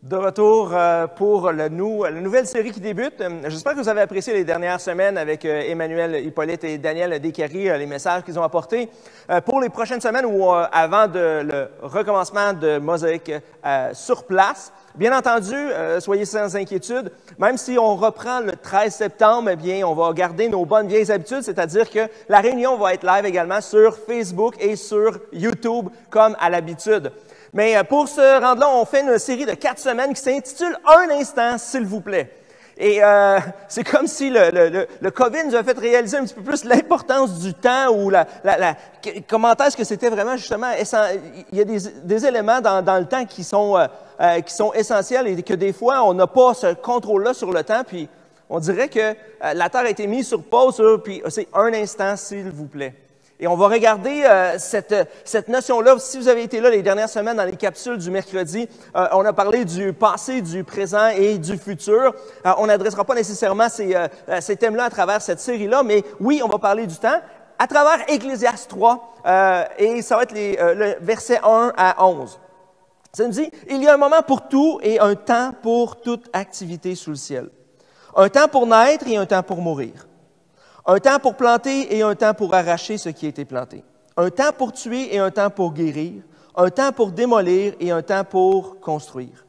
De retour pour la nouvelle série qui débute. J'espère que vous avez apprécié les dernières semaines avec Emmanuel Hippolyte et Daniel Descaries, les messages qu'ils ont apportés. Pour les prochaines semaines ou avant le recommencement de Mosaïque sur place, bien entendu, soyez sans inquiétude. Même si on reprend le 13 septembre, eh bien, on va garder nos bonnes vieilles habitudes, c'est-à-dire que la réunion va être live également sur Facebook et sur YouTube comme à l'habitude. Mais pour se rendre là, on fait une série de 4 semaines qui s'intitule « Un instant, s'il vous plaît ». Et c'est comme si le COVID nous a fait réaliser un petit peu plus l'importance du temps ou comment est-ce que c'était vraiment justement il y a des éléments dans le temps qui sont essentiels et que des fois, on n'a pas ce contrôle-là sur le temps. Puis on dirait que la Terre a été mise sur pause, puis c'est un instant, s'il vous plaît. Et on va regarder cette notion-là. Si vous avez été là les dernières semaines dans les capsules du mercredi, on a parlé du passé, du présent et du futur. On n'adressera pas nécessairement ces thèmes-là à travers cette série-là, mais oui, on va parler du temps à travers Ecclésiaste 3, et ça va être le verset 1 à 11. Ça nous dit, « Il y a un moment pour tout et un temps pour toute activité sous le ciel. Un temps pour naître et un temps pour mourir. Un temps pour planter et un temps pour arracher ce qui a été planté. Un temps pour tuer et un temps pour guérir. Un temps pour démolir et un temps pour construire.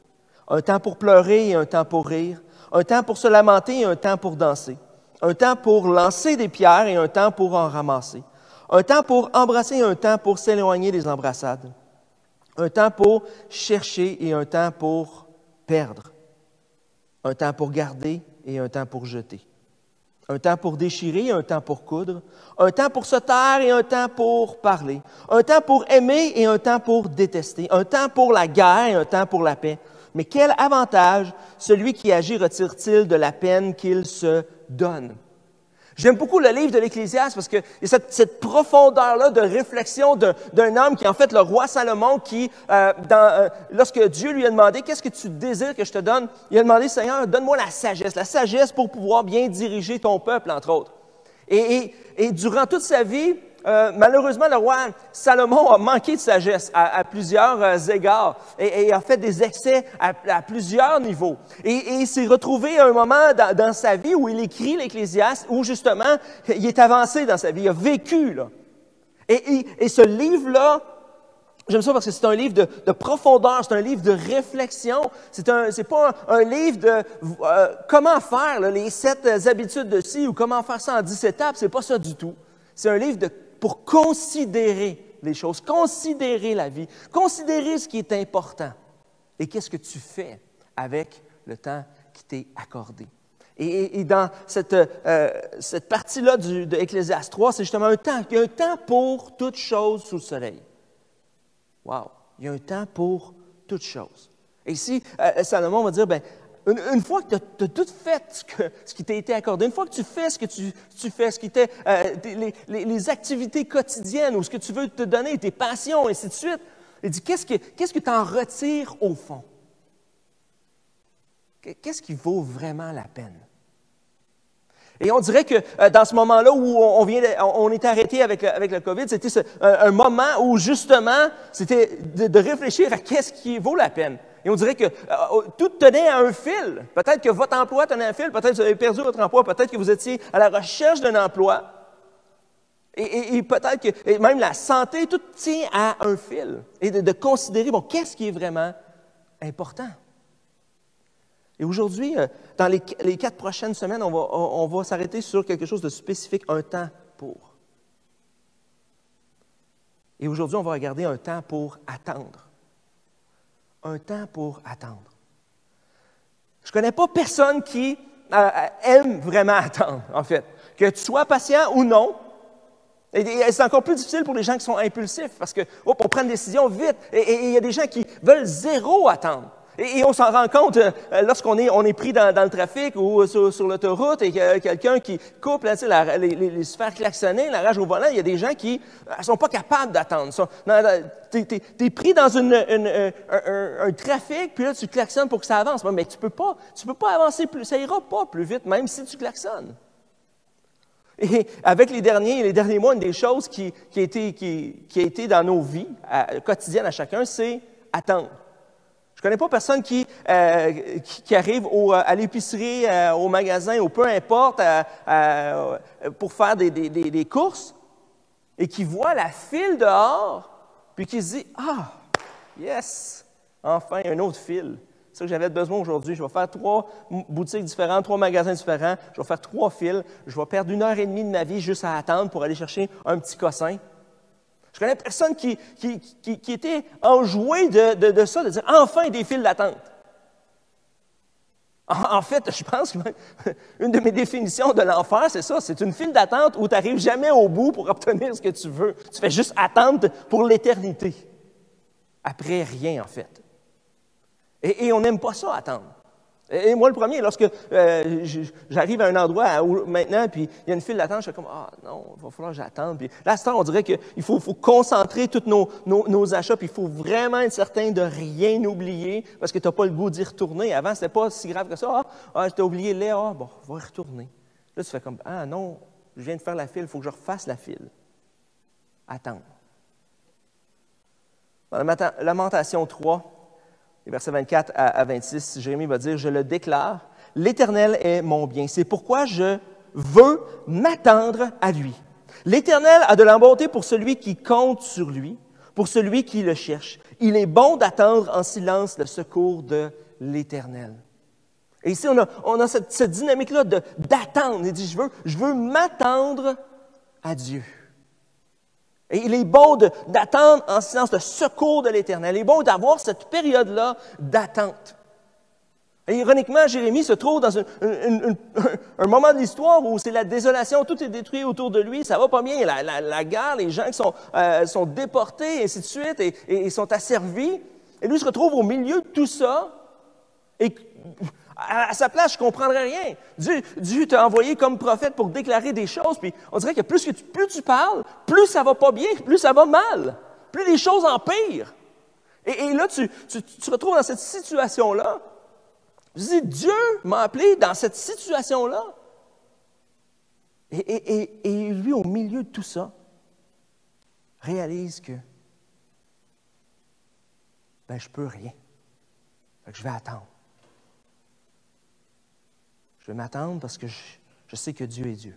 Un temps pour pleurer et un temps pour rire. Un temps pour se lamenter et un temps pour danser. Un temps pour lancer des pierres et un temps pour en ramasser. Un temps pour embrasser et un temps pour s'éloigner des embrassades. Un temps pour chercher et un temps pour perdre. Un temps pour garder et un temps pour jeter. Un temps pour déchirer et un temps pour coudre. Un temps pour se taire et un temps pour parler. Un temps pour aimer et un temps pour détester. Un temps pour la guerre et un temps pour la paix. Mais quel avantage celui qui agit retire-t-il de la peine qu'il se donne? J'aime beaucoup le livre de l'Ecclésiaste parce que il y a cette profondeur-là de réflexion d'un homme qui est en fait le roi Salomon qui, lorsque Dieu lui a demandé « Qu'est-ce que tu désires que je te donne? » Il a demandé « Seigneur, donne-moi la sagesse pour pouvoir bien diriger ton peuple, entre autres. » Et durant toute sa vie, malheureusement, le roi Salomon a manqué de sagesse à plusieurs égards et a fait des excès à plusieurs niveaux. Et il s'est retrouvé à un moment dans sa vie où il écrit l'Ecclésiaste, où justement, il est avancé dans sa vie, il a vécu, là. Et ce livre-là, j'aime ça parce que c'est un livre de profondeur, c'est un livre de réflexion. C'est pas un livre de comment faire là, les 7 habitudes de ci ou comment faire ça en 10 étapes, c'est pas ça du tout. C'est un livre pour considérer les choses, considérer la vie, considérer ce qui est important. Et qu'est-ce que tu fais avec le temps qui t'est accordé? Et dans cette partie-là de Ecclésiaste 3, c'est justement un temps. Il y a un temps pour toute chose sous le soleil. Wow! Il y a un temps pour toute chose. Et ici, Salomon va dire, une fois que tu as tout fait ce qui t'a été accordé, une fois que tu fais ce que tu fais, ce qui était les activités quotidiennes ou ce que tu veux te donner, tes passions, et ainsi de suite, il dit, qu'est-ce que tu en retires au fond? Qu'est-ce qui vaut vraiment la peine? Et on dirait que dans ce moment-là où on est arrêté avec le COVID, c'était un moment où justement, c'était de réfléchir à qu'est-ce qui vaut la peine. Et on dirait que tout tenait à un fil. Peut-être que votre emploi tenait à un fil, peut-être que vous avez perdu votre emploi, peut-être que vous étiez à la recherche d'un emploi. Et peut-être que même la santé, tout tient à un fil. Et de considérer, qu'est-ce qui est vraiment important? Et aujourd'hui, dans les 4 prochaines semaines, on va s'arrêter sur quelque chose de spécifique, un temps pour. Et aujourd'hui, on va regarder un temps pour attendre. Un temps pour attendre. Je ne connais pas personne qui aime vraiment attendre, en fait. Que tu sois patient ou non. Et c'est encore plus difficile pour les gens qui sont impulsifs parce que, on prend une décision vite. Et il y a des gens qui veulent zéro attendre. Et on s'en rend compte lorsqu'on est pris dans le trafic ou sur l'autoroute et qu'il y a quelqu'un qui coupe les sphères klaxonnées, la rage au volant, il y a des gens qui ne sont pas capables d'attendre. Tu es pris dans un trafic, puis là, tu klaxonnes pour que ça avance. Mais tu peux pas avancer plus, ça ira pas plus vite, même si tu klaxonnes. Et avec les derniers mois, une des choses qui a été dans nos vies quotidiennes à chacun, c'est attendre. Je ne connais pas personne qui arrive à l'épicerie, au magasin, ou peu importe, pour faire des courses, et qui voit la file dehors, puis qui se dit « Ah, yes, enfin, un autre fil. C'est ça que j'avais besoin aujourd'hui. Je vais faire 3 boutiques différentes, 3 magasins différents. Je vais faire 3 fils. Je vais perdre 1h30 de ma vie juste à attendre pour aller chercher un petit cossin. » Je connais personne qui était enjoué de ça, de dire « Enfin, des files d'attente. » En fait, je pense qu'une de mes définitions de l'enfer, c'est ça. C'est une file d'attente où tu n'arrives jamais au bout pour obtenir ce que tu veux. Tu fais juste attendre pour l'éternité. Après, rien, en fait. Et on n'aime pas ça, attendre. Et moi, le premier, lorsque j'arrive à un endroit maintenant, puis il y a une file d'attente, je suis comme « Ah non, il va falloir que j'attende. » Puis là, à ce temps, on dirait qu'il faut concentrer tous nos achats, puis il faut vraiment être certain de rien oublier, parce que tu n'as pas le goût d'y retourner. Avant, ce n'était pas si grave que ça. « Ah, je t'ai oublié le lait. Ah, bon, on va y retourner. » Là, tu fais comme « Ah non, je viens de faire la file, il faut que je refasse la file. » Attendre. Dans la Lamentation 3, les versets 24 à 26, Jérémie va dire « Je le déclare, l'Éternel est mon bien. C'est pourquoi je veux m'attendre à lui. L'Éternel a de la bonté pour celui qui compte sur lui, pour celui qui le cherche. Il est bon d'attendre en silence le secours de l'Éternel. » Et ici, on a cette dynamique-là d'attendre. Il dit « Je veux m'attendre à Dieu. » Et il est bon d'attendre en silence le secours de l'Éternel. Il est bon d'avoir cette période-là d'attente. Et ironiquement, Jérémie se trouve dans un moment de l'histoire où c'est la désolation, tout est détruit autour de lui, ça va pas bien, la guerre, les gens qui sont déportés, et ainsi de suite, et sont asservis. Et lui se retrouve au milieu de tout ça, et à sa place, je ne comprendrais rien. Dieu t'a envoyé comme prophète pour déclarer des choses, puis on dirait que plus tu parles, plus ça va pas bien, plus ça va mal, plus les choses empirent. Et là, tu te retrouves dans cette situation-là. Je dis, Dieu m'a appelé dans cette situation-là. Et lui, au milieu de tout ça, réalise que je peux rien. Fait que je vais attendre. Je vais m'attendre parce que je sais que Dieu est Dieu.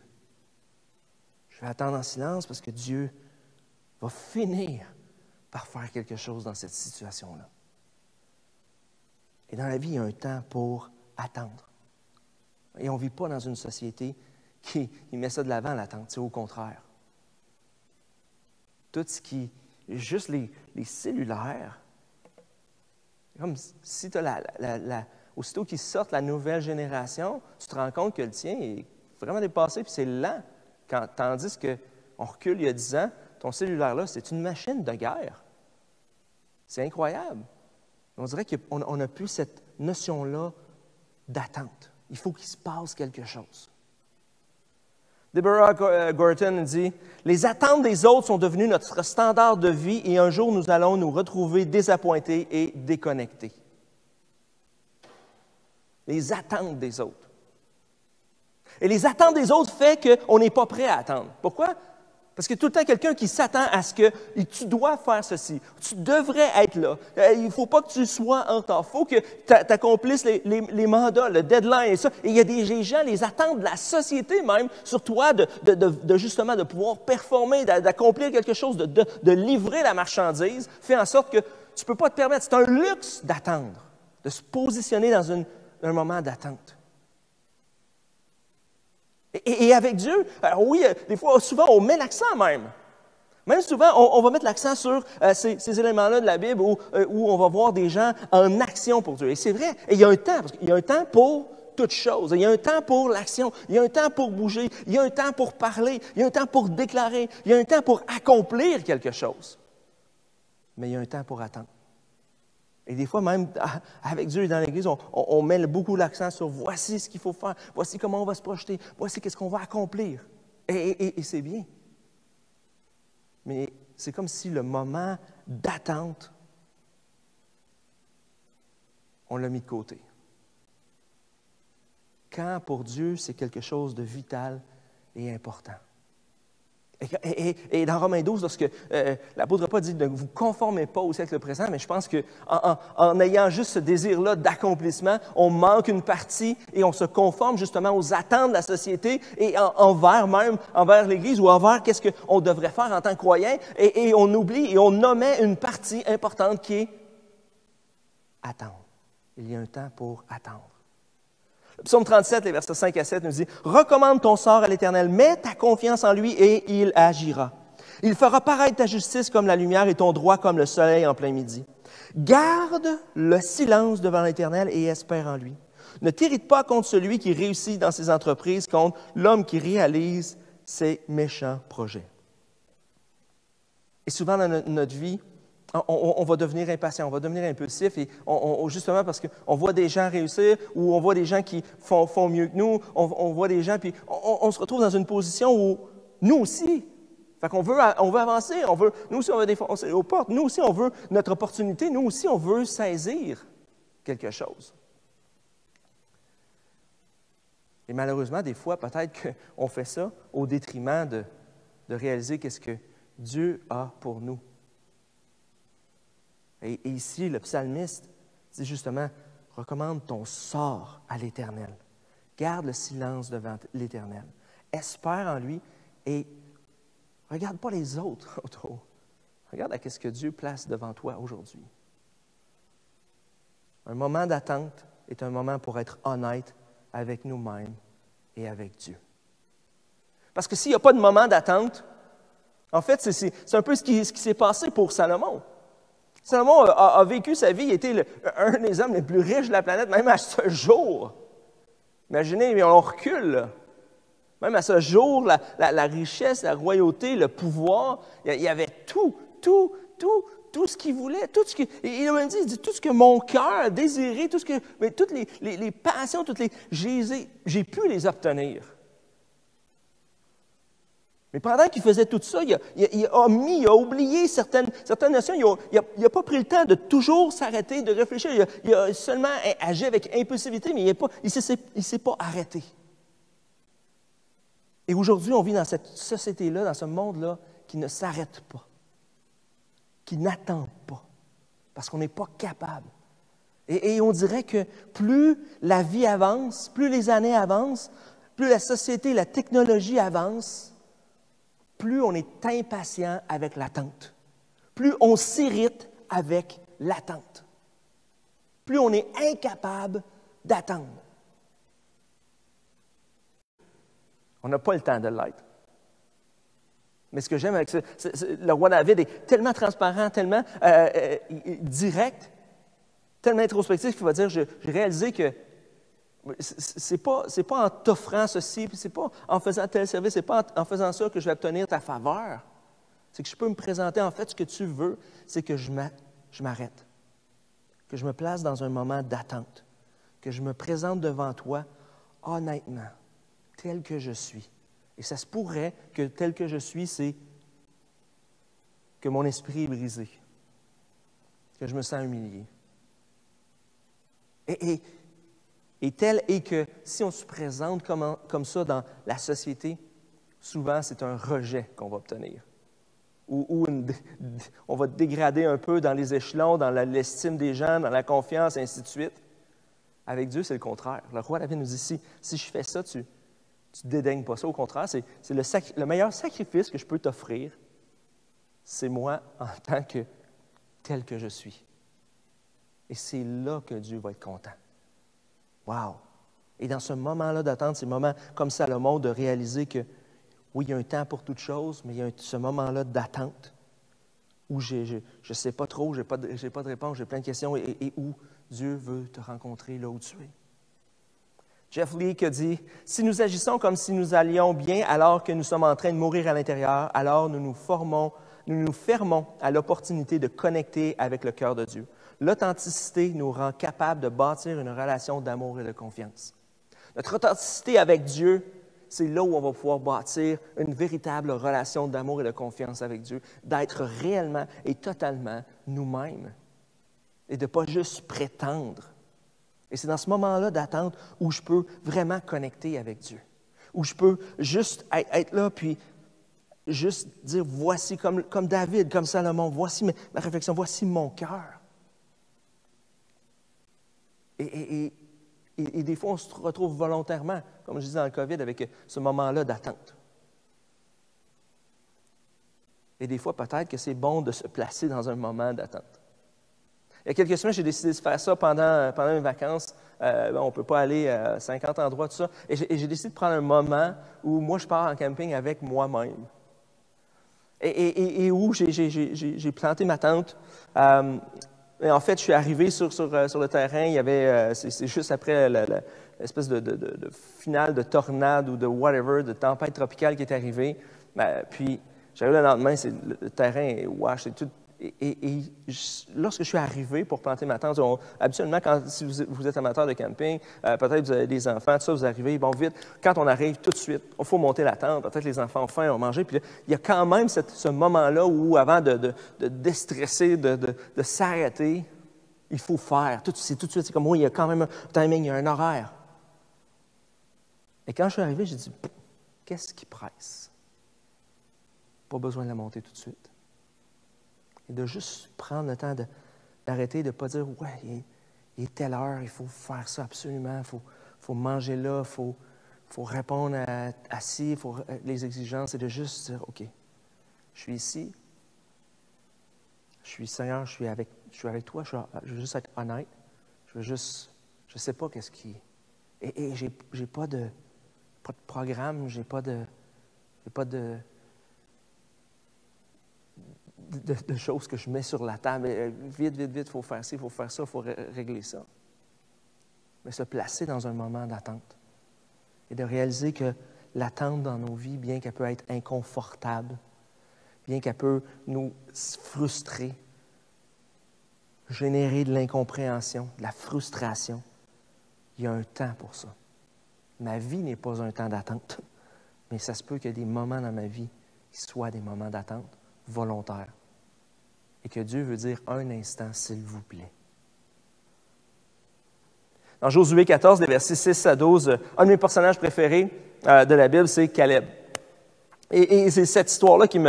Je vais attendre en silence parce que Dieu va finir par faire quelque chose dans cette situation-là. Et dans la vie, il y a un temps pour attendre. Et on ne vit pas dans une société qui met ça de l'avant, l'attente. C'est au contraire. Tout ce qui... Juste les cellulaires, comme si tu as aussitôt qu'ils sortent la nouvelle génération, tu te rends compte que le tien est vraiment dépassé, puis c'est lent. Tandis qu'on recule il y a 10 ans, ton cellulaire-là, c'est une machine de guerre. C'est incroyable. On dirait qu'on n'a plus cette notion-là d'attente. Il faut qu'il se passe quelque chose. Deborah Gorton dit « Les attentes des autres sont devenues notre standard de vie et un jour, nous allons nous retrouver désappointés et déconnectés. » Les attentes des autres. Et les attentes des autres fait qu'on n'est pas prêt à attendre. Pourquoi? Parce qu'il y a tout le temps quelqu'un qui s'attend à ce que tu dois faire ceci, tu devrais être là, il ne faut pas que tu sois en retard, il faut que tu accomplisses les mandats, le deadline et ça. Et il y a des gens, les attentes de la société même sur toi justement de pouvoir performer, d'accomplir quelque chose, de livrer la marchandise, fait en sorte que tu ne peux pas te permettre, c'est un luxe d'attendre, de se positionner dans un moment d'attente. Et avec Dieu, oui, des fois, souvent, on met l'accent même. Même souvent, on va mettre l'accent sur ces éléments-là de la Bible où on va voir des gens en action pour Dieu. Et c'est vrai, et il y a un temps, parce qu'il y a un temps pour toute chose. Il y a un temps pour l'action, il y a un temps pour bouger, il y a un temps pour parler, il y a un temps pour déclarer, il y a un temps pour accomplir quelque chose. Mais il y a un temps pour attendre. Et des fois, même avec Dieu dans l'Église, on met beaucoup l'accent sur voici ce qu'il faut faire, voici comment on va se projeter, voici qu'est-ce qu'on va accomplir. Et c'est bien. Mais c'est comme si le moment d'attente, on l'a mis de côté. Quand pour Dieu, c'est quelque chose de vital et important. Et dans Romains 12, lorsque l'apôtre Paul dit « ne vous conformez pas au siècle présent », mais je pense qu'en ayant juste ce désir-là d'accomplissement, on manque une partie et on se conforme justement aux attentes de la société et envers l'Église ou envers qu'est-ce qu'on devrait faire en tant que croyant, et on oublie et on omet une partie importante qui est attendre. Il y a un temps pour attendre. Le psaume 37, les versets 5 à 7 nous dit « Recommande ton sort à l'Éternel, mets ta confiance en lui et il agira. Il fera paraître ta justice comme la lumière et ton droit comme le soleil en plein midi. Garde le silence devant l'Éternel et espère en lui. Ne t'irrite pas contre celui qui réussit dans ses entreprises, contre l'homme qui réalise ses méchants projets. » Et souvent dans notre vie, on va devenir impatient, on va devenir impulsif, et justement parce qu'on voit des gens réussir ou on voit des gens qui font mieux que nous, on voit des gens, puis on se retrouve dans une position où nous aussi, fait qu'on veut avancer, nous aussi on veut défoncer aux portes, nous aussi on veut notre opportunité, nous aussi on veut saisir quelque chose. Et malheureusement, des fois, peut-être qu'on fait ça au détriment de réaliser qu'est-ce que Dieu a pour nous. Et ici, le psalmiste dit justement, recommande ton sort à l'Éternel. Garde le silence devant l'Éternel. Espère en lui et regarde pas les autres autour. Regarde à ce que Dieu place devant toi aujourd'hui. Un moment d'attente est un moment pour être honnête avec nous-mêmes et avec Dieu. Parce que s'il n'y a pas de moment d'attente, en fait, c'est un peu ce qui s'est passé pour Salomon. Salomon a vécu sa vie, il était un des hommes les plus riches de la planète, même à ce jour. Imaginez, mais on recule, là. Même à ce jour, la richesse, la royauté, le pouvoir, il y avait tout ce qu'il voulait, il a même dit, tout ce que mon cœur a désiré, toutes les passions, j'ai pu les obtenir. Mais pendant qu'il faisait tout ça, il a oublié certaines notions. Il n'a pas pris le temps de toujours s'arrêter, de réfléchir. Il a seulement agi avec impulsivité, mais il ne s'est pas arrêté. Et aujourd'hui, on vit dans cette société-là, dans ce monde-là, qui ne s'arrête pas, qui n'attend pas, parce qu'on n'est pas capable. Et on dirait que plus la vie avance, plus les années avancent, plus la société, la technologie avance, plus on est impatient avec l'attente, plus on s'irrite avec l'attente, plus on est incapable d'attendre. On n'a pas le temps de l'être. Mais ce que j'aime avec ça, le roi David est tellement transparent, tellement direct, tellement introspectif qu'il va dire, j'ai réalisé que c'est pas en t'offrant ceci, puis c'est pas en faisant tel service, c'est pas en faisant ça que je vais obtenir ta faveur. C'est que je peux me présenter, en fait, ce que tu veux, c'est que je m'arrête, que je me place dans un moment d'attente, que je me présente devant toi honnêtement, tel que je suis. Et ça se pourrait que tel que je suis, c'est que mon esprit est brisé, que je me sens humilié. Et tel est que si on se présente comme ça dans la société, souvent c'est un rejet qu'on va obtenir. Ou on va dégrader un peu dans les échelons, dans l'estime des gens, dans la confiance, et ainsi de suite. Avec Dieu, c'est le contraire. Le roi David nous dit, si je fais ça, tu ne dédaignes pas ça. Au contraire, c'est le meilleur sacrifice que je peux t'offrir, c'est moi en tant que tel que je suis. Et c'est là que Dieu va être content. Wow! Et dans ce moment-là d'attente, ces moments comme Salomon, de réaliser que, oui, il y a un temps pour toute chose, mais il y a ce moment-là d'attente où je ne sais pas trop, je n'ai pas de réponse, j'ai plein de questions, et où Dieu veut te rencontrer là où tu es. Jeff Leake a dit, « Si nous agissons comme si nous allions bien alors que nous sommes en train de mourir à l'intérieur, alors nous nous fermons à l'opportunité de connecter avec le cœur de Dieu. L'authenticité nous rend capables de bâtir une relation d'amour et de confiance. Notre authenticité avec Dieu, c'est là où on va pouvoir bâtir une véritable relation d'amour et de confiance avec Dieu, d'être réellement et totalement nous-mêmes et de ne pas juste prétendre. Et c'est dans ce moment-là d'attente où je peux vraiment connecter avec Dieu, où je peux juste être là, puis juste dire, voici, comme David, comme Salomon, voici ma réflexion, voici mon cœur. Et des fois, on se retrouve volontairement, comme je disais dans le COVID, avec ce moment-là d'attente. Et des fois, peut-être que c'est bon de se placer dans un moment d'attente. Il y a quelques semaines, j'ai décidé de faire ça pendant mes vacances. On ne peut pas aller à 50 endroits, tout ça. Et j'ai décidé de prendre un moment où moi, je pars en camping avec moi-même. Et où j'ai planté ma tente. Et en fait, je suis arrivé sur le terrain. Il y avait, c'est juste après l'espèce de finale de tornade ou de whatever, de tempête tropicale qui est arrivée. Puis, j'arrive le lendemain, le terrain est wash, c'est tout. Et lorsque je suis arrivé pour planter ma tente, habituellement, si vous êtes amateur de camping, peut-être vous avez des enfants, tout ça, vous arrivez, bon, vite. Quand on arrive tout de suite, il faut monter la tente, peut-être les enfants ont faim, ont mangé. Puis là, il y a quand même ce moment-là où, avant de déstresser, de s'arrêter, il faut faire. C'est tout de suite, c'est comme, oui, il y a quand même un timing, il y a un horaire. Et quand je suis arrivé, j'ai dit, qu'est-ce qui presse? Pas besoin de la monter tout de suite. Et de juste prendre le temps d'arrêter, de ne pas dire « Ouais, il est telle heure, il faut faire ça absolument, il faut manger là, il faut répondre à ci, les exigences. » Et de juste dire « OK, je suis ici, je suis Seigneur, je suis avec toi, je veux juste être honnête, je ne sais pas qu'est-ce qui... » Et j'ai pas de programme, j'ai pas de choses que je mets sur la table. Vite, il faut faire ci, il faut faire ça, il faut régler ça. Mais se placer dans un moment d'attente et de réaliser que l'attente dans nos vies, bien qu'elle peut être inconfortable, bien qu'elle peut nous frustrer, générer de l'incompréhension, de la frustration, il y a un temps pour ça. Ma vie n'est pas un temps d'attente, mais ça se peut qu'il y ait des moments dans ma vie qui soient des moments d'attente volontaires. Et que Dieu veut dire un instant, s'il vous plaît. Dans Josué 14, les versets 6 à 12, un de mes personnages préférés de la Bible, c'est Caleb. Et c'est cette histoire-là qui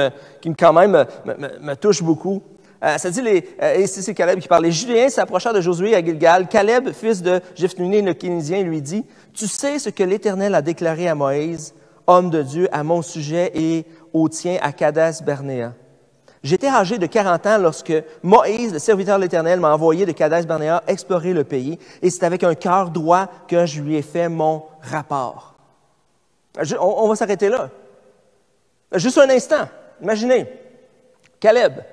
quand même me touche beaucoup. Ça dit, et c'est Caleb qui parle. Les Judéens s'approchèrent de Josué à Gilgal. Caleb, fils de Jephthé le Kénésien, lui dit, « Tu sais ce que l'Éternel a déclaré à Moïse, homme de Dieu, à mon sujet et au tien à Kadesh-Barnéa. J'étais âgé de 40 ans lorsque Moïse, le serviteur de l'Éternel, m'a envoyé de Kadesh-Barnéa explorer le pays, et c'est avec un cœur droit que je lui ai fait mon rapport. » On va s'arrêter là. Juste un instant. Imaginez, Caleb,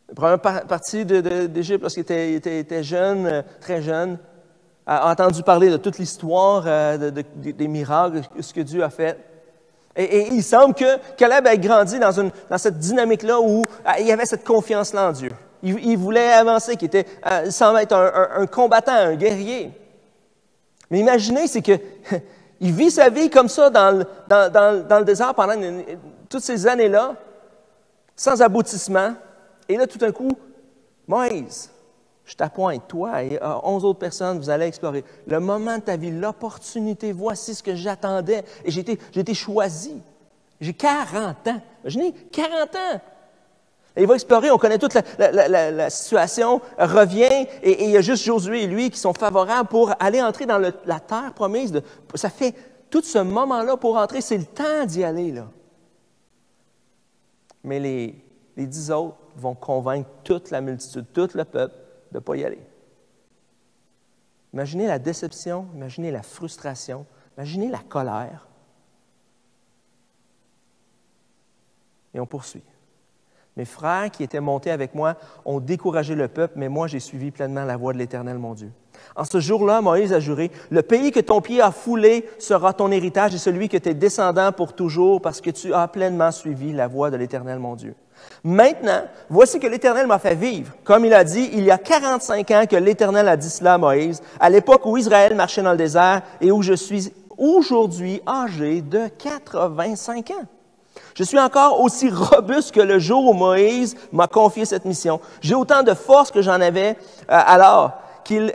la première partie d'Égypte, lorsqu'il était jeune, très jeune, a entendu parler de toute l'histoire, des miracles, ce que Dieu a fait. Et il semble que Caleb ait grandi dans cette dynamique-là où il y avait cette confiance-là en Dieu. Il voulait avancer, il semble être un combattant, un guerrier. Mais imaginez, c'est que il vit sa vie comme ça dans le désert pendant toutes ces années-là, sans aboutissement. Et là, tout d'un coup, Moïse, je t'appointe, toi et 11 autres personnes, vous allez explorer. Le moment de ta vie, l'opportunité, voici ce que j'attendais. Et j'ai été choisi. J'ai 40 ans. Imaginez, 40 ans. Et il va explorer, on connaît toute la situation, revient, et il y a juste Josué et lui qui sont favorables pour aller entrer dans la terre promise. Ça fait tout ce moment-là pour entrer, c'est le temps d'y aller, là. Mais les 10 autres vont convaincre toute la multitude, tout le peuple, de ne pas y aller. Imaginez la déception, imaginez la frustration, imaginez la colère. Et on poursuit. Mes frères qui étaient montés avec moi ont découragé le peuple, mais moi j'ai suivi pleinement la voie de l'Éternel, mon Dieu. En ce jour-là, Moïse a juré, « Le pays que ton pied a foulé sera ton héritage et celui que tes descendants pour toujours, parce que tu as pleinement suivi la voie de l'Éternel, mon Dieu. » Maintenant, voici que l'Éternel m'a fait vivre. Comme il a dit, il y a 45 ans que l'Éternel a dit cela à Moïse, à l'époque où Israël marchait dans le désert et où je suis aujourd'hui âgé de 85 ans. Je suis encore aussi robuste que le jour où Moïse m'a confié cette mission. J'ai autant de force que j'en avais alors qu'il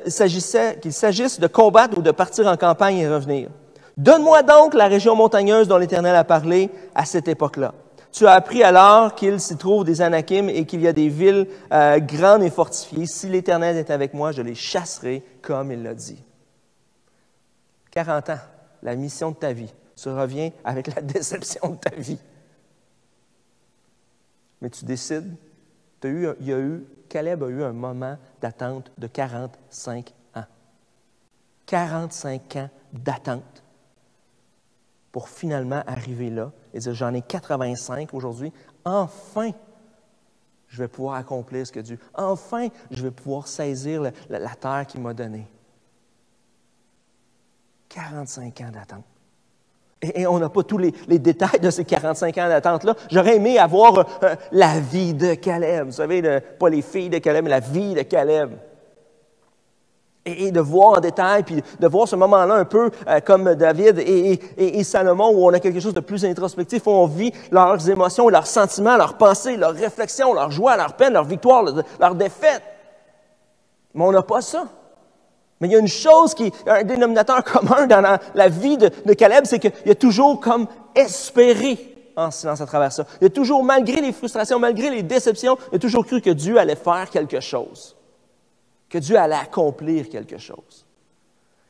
s'agisse de combattre ou de partir en campagne et revenir. Donne-moi donc la région montagneuse dont l'Éternel a parlé à cette époque-là. Tu as appris alors qu'il s'y trouve des Anakim et qu'il y a des villes grandes et fortifiées. Si l'Éternel est avec moi, je les chasserai comme il l'a dit. 40 ans, la mission de ta vie. Tu reviens avec la déception de ta vie. Mais tu décides, Caleb a eu un moment d'attente de 45 ans. 45 ans d'attente pour finalement arriver là et dire, j'en ai 85 aujourd'hui, enfin, je vais pouvoir accomplir ce que Dieu... Enfin, je vais pouvoir saisir la terre qu'il m'a donnée. 45 ans d'attente. Et on n'a pas tous les détails de ces 45 ans d'attente-là. J'aurais aimé avoir la vie de Caleb. Vous savez, pas les filles de Caleb, mais la vie de Caleb. Et de voir en détail, puis de voir ce moment-là un peu comme David et Salomon, où on a quelque chose de plus introspectif, où on vit leurs émotions, leurs sentiments, leurs pensées, leurs réflexions, leurs joies, leurs peines, leurs victoires, leurs défaites. Mais on n'a pas ça. Mais il y a une chose qui est un dénominateur commun dans la vie de Caleb, c'est qu'il a toujours comme espéré en silence à travers ça. Il a toujours, malgré les frustrations, malgré les déceptions, il a toujours cru que Dieu allait faire quelque chose, que Dieu allait accomplir quelque chose.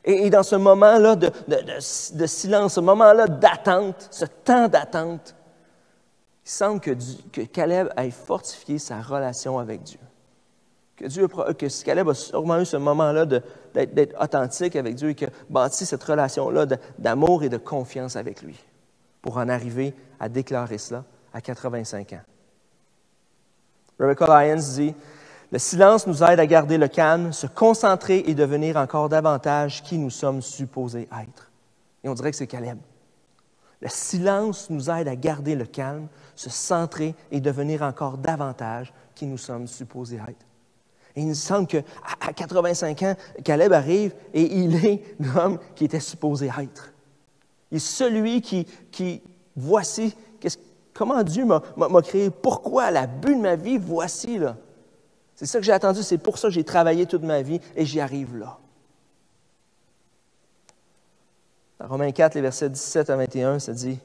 Et dans ce moment-là de silence, ce moment-là d'attente, ce temps d'attente, il semble que Caleb ait fortifié sa relation avec Dieu. Que Caleb a sûrement eu ce moment-là d'être authentique avec Dieu et qu'il a bâti cette relation-là d'amour et de confiance avec lui pour en arriver à déclarer cela à 85 ans. Rebecca Lyons dit, « Le silence nous aide à garder le calme, se concentrer et devenir encore davantage qui nous sommes supposés être. » Et on dirait que c'est Caleb. Le silence nous aide à garder le calme, se centrer et devenir encore davantage qui nous sommes supposés être. Et il me semble qu'à 85 ans, Caleb arrive et il est l'homme qui était supposé être. Il est celui qui voici, comment Dieu m'a créé, pourquoi, la but de ma vie, voici là. C'est ça que j'ai attendu, c'est pour ça que j'ai travaillé toute ma vie et j'y arrive là. Dans Romains 4, les versets 17 à 21, ça dit,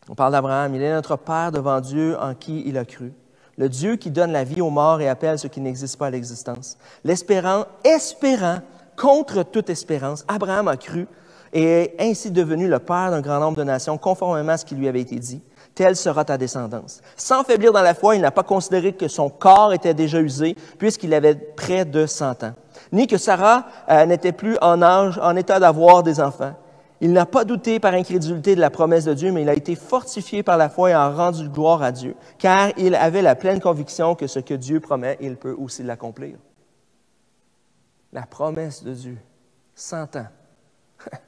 on parle d'Abraham, il est notre Père devant Dieu en qui il a cru. Le Dieu qui donne la vie aux morts et appelle ceux qui n'existent pas à l'existence. Espérant contre toute espérance, Abraham a cru et est ainsi devenu le père d'un grand nombre de nations, conformément à ce qui lui avait été dit. Telle sera ta descendance. Sans faiblir dans la foi, il n'a pas considéré que son corps était déjà usé, puisqu'il avait près de 100 ans, ni que Sarah n'était plus en état d'avoir des enfants. Il n'a pas douté par incrédulité de la promesse de Dieu, mais il a été fortifié par la foi et a rendu gloire à Dieu, car il avait la pleine conviction que ce que Dieu promet, il peut aussi l'accomplir. La promesse de Dieu, 100 ans.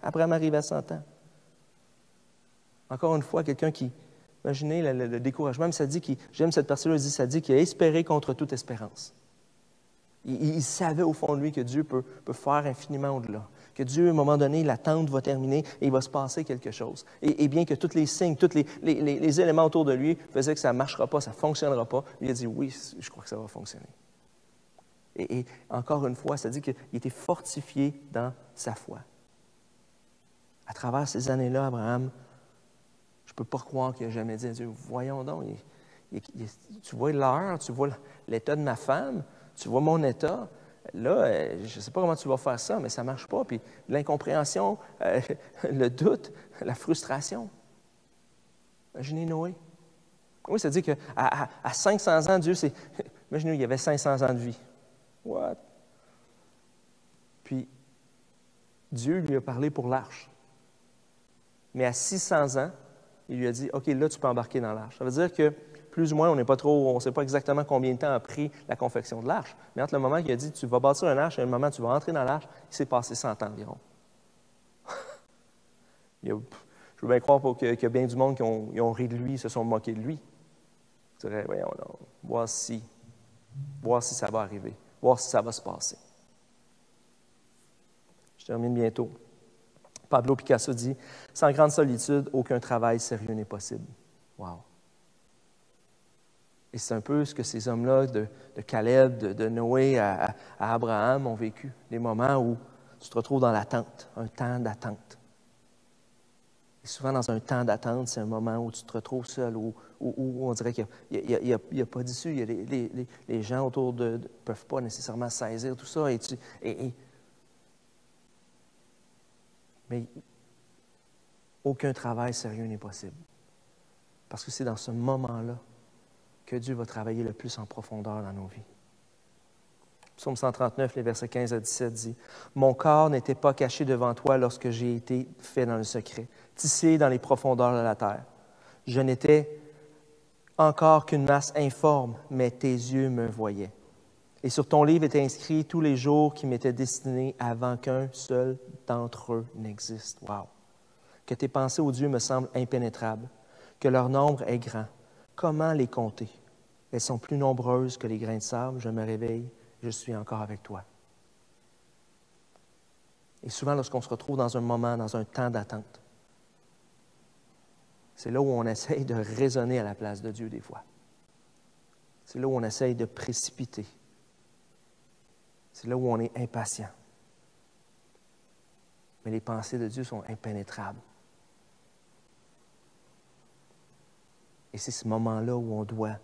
Abraham arrive à 100 ans. Encore une fois, quelqu'un qui, imaginez le découragement, mais ça dit j'aime cette partie-là, ça dit qu'il a espéré contre toute espérance. Il savait au fond de lui que Dieu peut faire infiniment au-delà. Que Dieu, à un moment donné, l'attente va terminer et il va se passer quelque chose. Et bien que tous les signes, tous les éléments autour de lui faisaient que ça ne marchera pas, ça ne fonctionnera pas, il a dit oui, je crois que ça va fonctionner. Et encore une fois, ça dit qu'il était fortifié dans sa foi. À travers ces années-là, Abraham, je ne peux pas croire qu'il n'a jamais dit à Dieu, voyons donc, tu vois l'heure, tu vois l'état de ma femme, tu vois mon état. Là, je ne sais pas comment tu vas faire ça, mais ça ne marche pas. Puis l'incompréhension, le doute, la frustration. Imaginez Noé. Oui, ça dit qu'à 500 ans, Dieu, imaginez, il y avait 500 ans de vie. What? Puis, Dieu lui a parlé pour l'arche. Mais à 600 ans, il lui a dit, OK, là, tu peux embarquer dans l'arche. Ça veut dire que plus ou moins, on ne sait pas exactement combien de temps a pris la confection de l'arche. Mais entre le moment qu'il a dit, tu vas bâtir une arche et le moment où tu vas entrer dans l'arche, il s'est passé 100 ans environ. Je veux bien croire qu'il y a bien du monde qui ont ri de lui, se sont moqués de lui. Je dirais, voyons, voir si ça va arriver, voir si ça va se passer. Je termine bientôt. Pablo Picasso dit, « Sans grande solitude, aucun travail sérieux n'est possible. » Wow! Et c'est un peu ce que ces hommes-là, de Caleb, de Noé à Abraham, ont vécu. Des moments où tu te retrouves dans l'attente, un temps d'attente. Et souvent, dans un temps d'attente, c'est un moment où tu te retrouves seul, où on dirait qu'il n'y a pas d'issue. Les gens autour ne peuvent pas nécessairement saisir tout ça. Mais aucun travail sérieux n'est possible. Parce que c'est dans ce moment-là que Dieu va travailler le plus en profondeur dans nos vies. Psaume 139, les versets 15 à 17 dit « Mon corps n'était pas caché devant toi lorsque j'ai été fait dans le secret, tissé dans les profondeurs de la terre. Je n'étais encore qu'une masse informe, mais tes yeux me voyaient. Et sur ton livre étaient inscrits tous les jours qui m'étaient destinés avant qu'un seul d'entre eux n'existe. » Wow! Que tes pensées, ô Dieu, me semblent impénétrables, que leur nombre est grand. Comment les compter? Elles sont plus nombreuses que les grains de sable. Je me réveille, je suis encore avec toi. Et souvent, lorsqu'on se retrouve dans un moment, dans un temps d'attente, c'est là où on essaye de raisonner à la place de Dieu des fois. C'est là où on essaye de précipiter. C'est là où on est impatient. Mais les pensées de Dieu sont impénétrables. Et c'est ce moment-là où on doit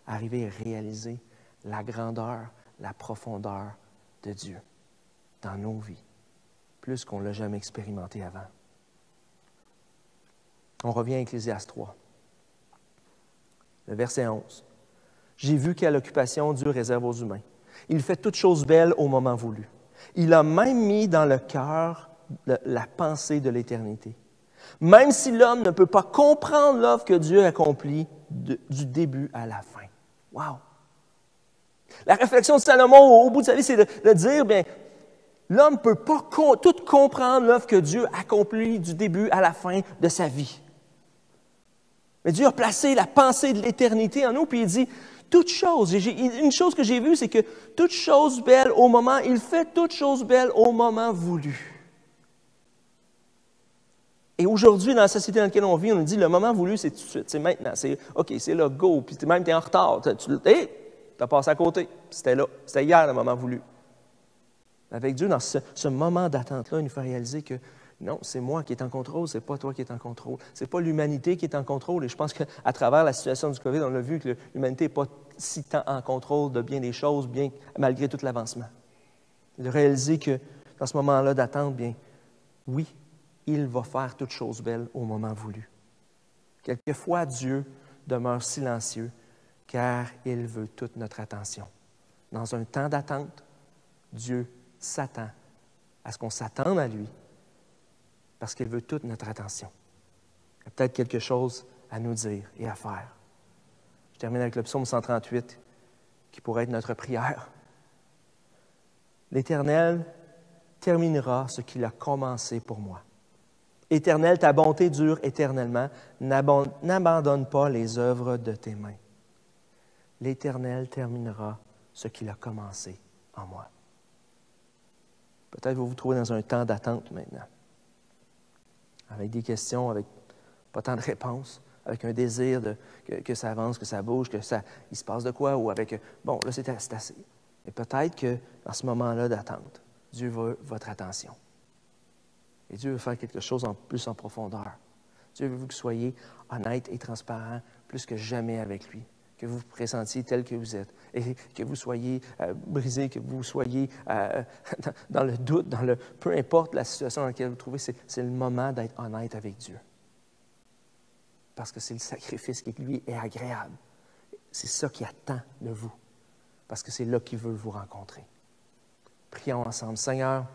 arriver à réaliser la grandeur, la profondeur de Dieu dans nos vies, plus qu'on ne l'a jamais expérimenté avant. On revient à Ecclésiaste 3, le verset 11. « J'ai vu quelle occupation Dieu réserve aux humains. Il fait toutes choses belles au moment voulu. Il a même mis dans le cœur la pensée de l'éternité. Même si l'homme ne peut pas comprendre l'œuvre que Dieu accomplit du début à la fin. » Wow! La réflexion de Salomon au bout de sa vie, c'est de dire, bien, l'homme ne peut pas tout comprendre l'œuvre que Dieu accomplit du début à la fin de sa vie. Mais Dieu a placé la pensée de l'éternité en nous, puis il dit, toute chose, une chose que j'ai vue, c'est que toute chose belle au moment, il fait toute chose belle au moment voulu. Et aujourd'hui, dans la société dans laquelle on vit, on nous dit, le moment voulu, c'est tout de suite, c'est maintenant, c'est OK, c'est là, go, puis même tu es en retard, tu as passé à côté, c'était là, c'était hier le moment voulu. Avec Dieu, dans ce moment d'attente-là, il nous fait réaliser que non, c'est moi qui est en contrôle, c'est pas toi qui est en contrôle. C'est pas l'humanité qui est en contrôle. Et je pense qu'à travers la situation du COVID, on a vu que l'humanité n'est pas si tant en contrôle de bien des choses, bien malgré tout l'avancement. De réaliser que dans ce moment-là d'attente, bien, oui, il va faire toutes choses belles au moment voulu. Quelquefois, Dieu demeure silencieux, car il veut toute notre attention. Dans un temps d'attente, Dieu s'attend à ce qu'on s'attende à lui, parce qu'il veut toute notre attention. Il y a peut-être quelque chose à nous dire et à faire. Je termine avec le psaume 138, qui pourrait être notre prière. L'Éternel terminera ce qu'il a commencé pour moi. Éternel, ta bonté dure éternellement. N'abandonne pas les œuvres de tes mains. L'Éternel terminera ce qu'il a commencé en moi. Peut-être vous vous trouvez dans un temps d'attente maintenant, avec des questions, avec pas tant de réponses, avec un désir que ça avance, que ça bouge, il se passe de quoi, ou avec, bon, là, c'est assez. Et peut-être que dans ce moment-là d'attente, Dieu veut votre attention. Et Dieu veut faire quelque chose en plus en profondeur. Dieu veut que vous soyez honnête et transparent plus que jamais avec lui, que vous vous présentiez tel que vous êtes, et que vous soyez brisé, que vous soyez dans le doute, peu importe la situation dans laquelle vous vous trouvez, c'est le moment d'être honnête avec Dieu. Parce que c'est le sacrifice qui, lui, est agréable. C'est ça qui attend de vous, parce que c'est là qu'il veut vous rencontrer. Prions ensemble. Seigneur,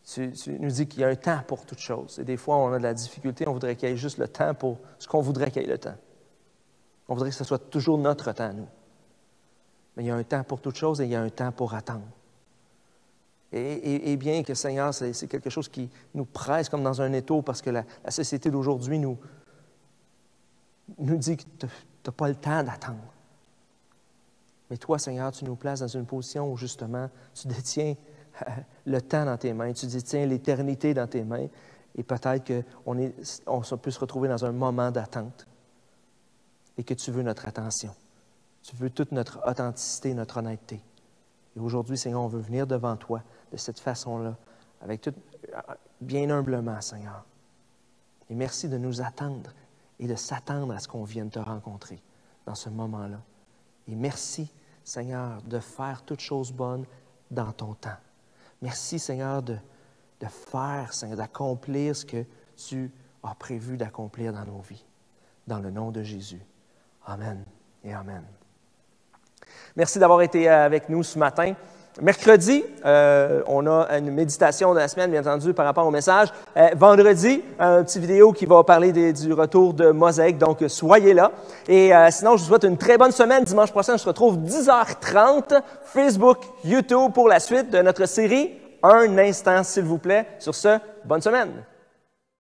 tu nous dis qu'il y a un temps pour toute chose. Et des fois, on a de la difficulté, on voudrait qu'il y ait juste le temps pour ce qu'on voudrait qu'il y ait le temps. On voudrait que ce soit toujours notre temps, nous. Mais il y a un temps pour toute chose et il y a un temps pour attendre. Et bien que, Seigneur, c'est quelque chose qui nous presse comme dans un étau parce que la société d'aujourd'hui nous dit que tu n'as pas le temps d'attendre. Mais toi, Seigneur, tu nous places dans une position où, justement, tu détiens le temps dans tes mains, tu détiens l'éternité dans tes mains, et peut-être qu'on peut se retrouver dans un moment d'attente et que tu veux notre attention. Tu veux toute notre authenticité, notre honnêteté. Et aujourd'hui, Seigneur, on veut venir devant toi de cette façon-là, avec tout, bien humblement, Seigneur. Et merci de nous attendre et de s'attendre à ce qu'on vienne te rencontrer dans ce moment-là. Et merci, Seigneur, de faire toutes choses bonnes dans ton temps. Merci, Seigneur, de faire, Seigneur, d'accomplir ce que tu as prévu d'accomplir dans nos vies. Dans le nom de Jésus. Amen et amen. Merci d'avoir été avec nous ce matin. Mercredi, on a une méditation de la semaine, bien entendu, par rapport au message. Vendredi, une petite vidéo qui va parler du retour de Mosaïque, donc soyez là. Et sinon, je vous souhaite une très bonne semaine. Dimanche prochain, on se retrouve 10h30, Facebook, YouTube, pour la suite de notre série « Un instant, s'il vous plaît ». Sur ce, bonne semaine!